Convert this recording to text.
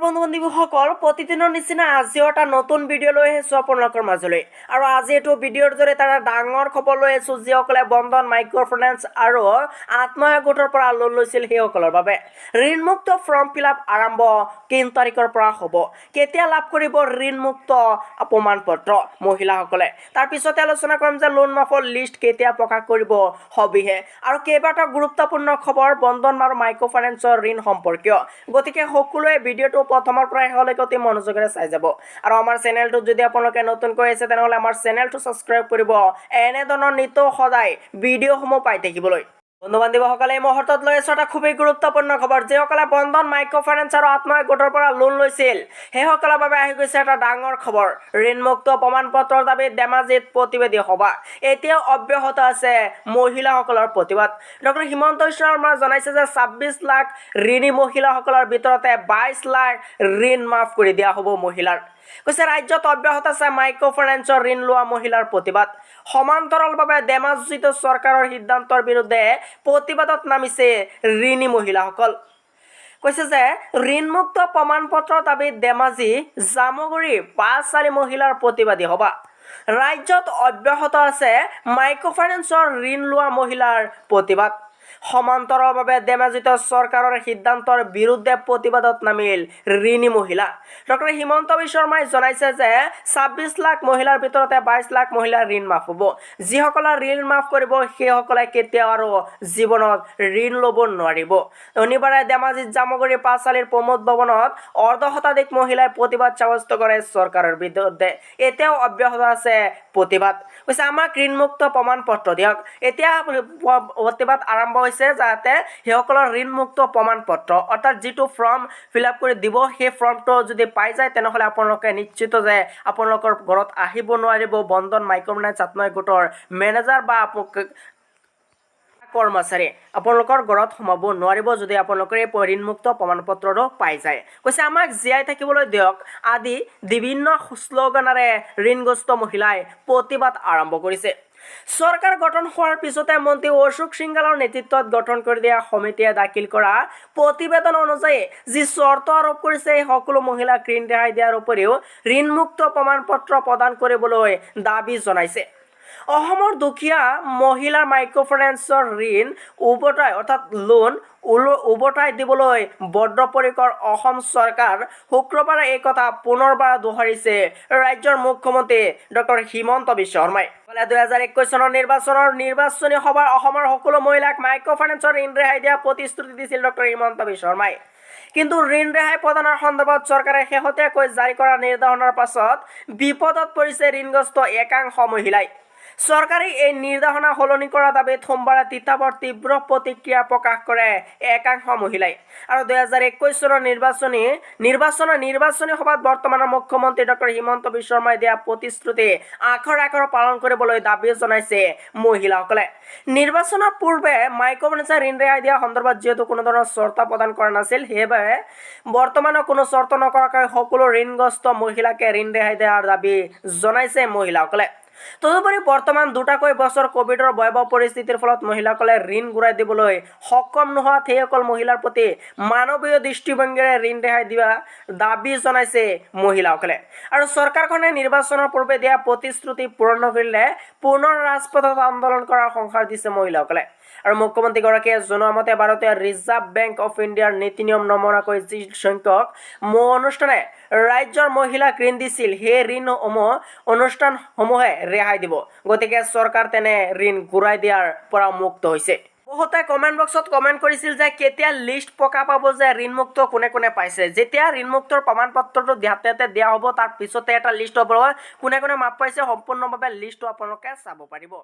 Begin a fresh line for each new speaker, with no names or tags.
বন্ধু বান্ধৱীসকল প্ৰতিদিনৰ নিচিনা আজিও এটা নতুন ভিডিঅ' লৈ আহিছোঁ আপোনালোকৰ মাজলৈ আৰু আজি এইটো ভিডিঅ'ৰ জৰিয়তে এটা ডাঙৰ খবৰ লৈ আহিছোঁ যিসকলে বন্ধন মাইক্ৰ' ফাইনেন্স আৰু আত্মসহায়ক গোটৰ পৰা লোন লৈছিল সেইসকলৰ বাবে ঋণমুক্ত ফৰ্ম ফিল আপ আৰম্ভ 3 তাৰিখৰ পৰা হ'ব। কেতিয়া লাভ কৰিব ঋণমুক্ত প্ৰমাণপত্ৰ মহিলাসকলে, তাৰপিছতে আলোচনা কৰিম যে লোন মাফৰ লিষ্ট কেতিয়া প্ৰকাশ কৰিব হবিহে আৰু কেইবাটাও গুৰুত্বপূৰ্ণ খবৰ বন্ধন আৰু মাইক্ৰ' ফাইনেন্সৰ ঋণ সম্পৰ্কীয়। গতিকে সকলোৱে ভিডিঅ'টো প্ৰথমৰ পৰা শেষলৈকে অতি মনোযোগেৰে চাই যাব আৰু আমাৰ চেনেলটো যদি আপোনালোকে নতুনকৈ আছে তেনেহ'লে আমাৰ চেনেলটো ছাবস্ক্ৰাইব কৰিব এনেধৰণৰ নিত্য সদায় ভিডিঅ'সমূহ পাই থাকিবলৈ। বন্ধু বান্ধৱীসকলে এই মুহূৰ্তত লৈ আছোঁ এটা খুবেই গুৰুত্বপূৰ্ণ খবৰ। যিসকলে বন্ধন মাইক্ৰ' ফাইনেন্স আৰু আত্মসহায়ক গোটৰ পৰা লোন লৈছিল সেইসকলৰ বাবে আহি গৈছে এটা ডাঙৰ খবৰ। ঋণমুক্ত প্ৰমাণপত্ৰৰ দাবীত ধেমাজিত প্ৰতিবাদী সভা। এতিয়াও অব্যাহত আছে মহিলাসকলৰ প্ৰতিবাদ। ডক্টৰ হিমন্ত বিশ্ব শৰ্মাই জনাইছে যে 26 লাখ ঋণী মহিলাসকলৰ ভিতৰতে 22 লাখ ঋণ মাফ কৰি দিয়া হ'ব মহিলাৰ। কৈছে ৰাজ্যত অব্যাহত আছে মাইক্ৰ' ফাইনেন্সৰ ঋণ লোৱা মহিলাৰ প্ৰতিবাদ। সমান্তৰালভাৱে ধেমাজিত চৰকাৰৰ সিদ্ধান্তৰ বিৰুদ্ধে প্ৰতিবাদত নামিছে ঋণী মহিলাসকল। কৈছে যে ঋণমুক্ত প্ৰমাণপত্ৰৰ দাবীত ধেমাজি জামুগুৰি পাঁচচালি মহিলাৰ প্ৰতিবাদী সভা। ৰাজ্যত অব্যাহত আছে মাইক্ৰ' ফাইনেন্সৰ ঋণ লোৱা মহিলাৰ প্ৰতিবাদ। সমান্তৰালভাৱে ধেমাজিত চৰকাৰৰ সিদ্ধান্তৰ বিৰুদ্ধে প্ৰতিবাদত নামিল ঋণী মহিলা। ডক্টৰ হিমন্ত বিশ্ব শৰ্মাই জনাইছে যে 26 লাখ মহিলাৰ ভিতৰতে 22 লাখ মহিলাৰ ঋণ মাফ হ'ব। যিসকলৰ ঋণ মাফ কৰিব সেইসকলে কেতিয়াও আৰু জীৱনত ঋণ ল'ব নোৱাৰিব। শনিবাৰে ধেমাজিত জামুগুৰি পাঁচচালিৰ প্ৰমোদ ভৱনত অৰ্ধশতাধিক মহিলাই প্ৰতিবাদ সাব্যস্ত কৰে চৰকাৰৰ বিৰুদ্ধে। এতিয়াও অব্যাহত আছে প্ৰতিবাদ। কৈছে আমাক ঋণমুক্ত প্ৰমাণপত্ৰ দিয়ক। এতিয়া প্ৰতিবাদ আৰম্ভ হৈছে যাতে সেইসকলৰ ঋণমুক্ত প্ৰমাণপত্ৰ অৰ্থাৎ যিটো ফৰ্ম ফিল আপ কৰি দিব সেই ফৰ্মটো যদি পাই যায় তেনেহ'লে আপোনালোকে নিশ্চিত যে আপোনালোকৰ ঘৰত আহিব নোৱাৰিব বন্ধন মাইক্ৰ' ফাইনেন্স আত্মসহায়ক গোটৰ মেনেজাৰ বা কৰ্মচাৰী আপোনালোকৰ ঘৰত সোমাব নোৱাৰিব যদি আপোনালোকৰ এই ঋণমুক্ত প্ৰমাণপত্ৰটো পাই যায়। কৈছে আমাক জীয়াই থাকিবলৈ দিয়ক আদি বিভিন্ন শ্লোগানেৰে ঋণগ্ৰস্ত মহিলাই প্ৰতিবাদ আৰম্ভ কৰিছে। চৰকাৰ গঠন হোৱাৰ পিছতে মন্ত্ৰী অশোক সিংঘালৰ নেতৃত্বত গঠন কৰি দিয়া সমিতিয়ে দাখিল কৰা প্ৰতিবেদন অনুযায়ী যি চৰ্ত আৰোপ কৰিছে এই সকলো মহিলাক ঋণ ৰেহাই দিয়াৰ উপৰিও ঋণমুক্ত প্ৰমাণপত্ৰ প্ৰদান কৰিবলৈ দাবী জনাইছে। অসমৰ দুখীয়া মহিলাৰ মাইক্ৰ' ফাইনেন্সৰ ঋণ উভতাই অৰ্থাৎ লোন উভতাই দিবলৈ বদ্ধপৰিকৰ অসম চৰকাৰ শুক্ৰবাৰে এই কথা পুনৰবাৰ দোহাৰিছে ৰাজ্যৰ মুখ্যমন্ত্ৰী ডক্টৰ হিমন্ত বিশ্ব শৰ্মাই। 2021 চনৰ নিৰ্বাচনী সভাৰ অসমৰ সকলো মহিলাক মাইক্ৰ' ফাইনেন্সৰ ঋণ ৰেহাই দিয়া প্ৰতিশ্ৰুতি দিছিল ডক্টৰ হিমন্ত বিশ্ব শৰ্মাই। কিন্তু ঋণ ৰেহাই প্ৰদানৰ সন্দৰ্ভত চৰকাৰে শেহতীয়াকৈ জাৰি কৰা নিৰ্দেশনাৰ পাছত বিপদত পৰিছে ঋণগ্ৰস্ত একাংশ মহিলাই। চৰকাৰী এই নিৰ্দেশনা সলনি কৰা দাবীত সোমবাৰে তিতাবৰ তীব্ৰ প্ৰতিক্ৰিয়া প্ৰকাশ কৰে একাংশ মহিলাই আৰু 2021 চনৰ নিৰ্বাচনী সভাত বৰ্তমানৰ মুখ্যমন্ত্ৰী ডক্টৰ হিমন্ত বিশ্ব শৰ্মাই দিয়া প্ৰতিশ্ৰুতি আখৰ পালন কৰিবলৈ দাবী জনাইছে মহিলাসকলে। নিৰ্বাচনৰ পূৰ্বে মাইক্ৰ' ফাইনেন্সৰ ঋণ ৰেহাই দিয়া সন্দৰ্ভত যিহেতু কোনো ধৰণৰ চৰ্ত প্ৰদান কৰা নাছিল সেইবাবে বৰ্তমানৰ কোনো চৰ্ত নকৰাকৈ সকলো ঋণগ্ৰস্ত মহিলাকে ঋণ ৰেহাই দিয়াৰ দাবী জনাইছে মহিলাসকলে। তদুপৰি বৰ্তমান দুটাকৈ বছৰ কোভিডৰ ভয়াৱহ পৰিস্থিতিৰ ফলত মহিলাসকলে ঋণ ঘূৰাই দিবলৈ সক্ষম নোহোৱাত সেইসকল মহিলাৰ প্ৰতি মানৱীয় দৃষ্টিভংগীৰে ঋণ ৰেহাই দিয়া দাবী জনাইছে মহিলাসকলে। আৰু চৰকাৰখনে নিৰ্বাচনৰ পূৰ্বে দিয়া প্ৰতিশ্ৰুতি পূৰণ নকৰিলে পুনৰ ৰাজপথত আন্দোলন কৰাৰ সংসাৰ দিছে মহিলাসকলে। আৰু মুখ্যমন্ত্ৰীগৰাকীয়ে জনোৱা মতে ভাৰতীয় ৰিজাৰ্ভ বেংক অফ ইণ্ডিয়াৰ নীতি নিয়ম নমনাকৈ যি সংখ্যক অনুষ্ঠানে ৰাজ্যৰ মহিলাক ঋণ দিছিল সেই অনুষ্ঠানসমূহে ৰেহাই দিব। গতিকে চৰকাৰ তেনে ঋণ ঘূৰাই দিয়াৰ পৰা মুক্ত হৈছে। বহুতে কমেণ্ট বক্সত কমেণ্ট কৰিছিল যে কেতিয়া লিষ্ট প্ৰকাশ পাব যে ঋণমুক্ত কোনে কোনে পাইছে। যেতিয়া ঋণমুক্তৰ প্ৰমাণপত্ৰটো হাতে দিয়া হ'ব তাৰ পিছতে এটা লিষ্ট হ'ব কোনে কোনে মাফ পাইছে সম্পূৰ্ণভাৱে লিষ্টটো আপোনালোকে চাব পাৰিব।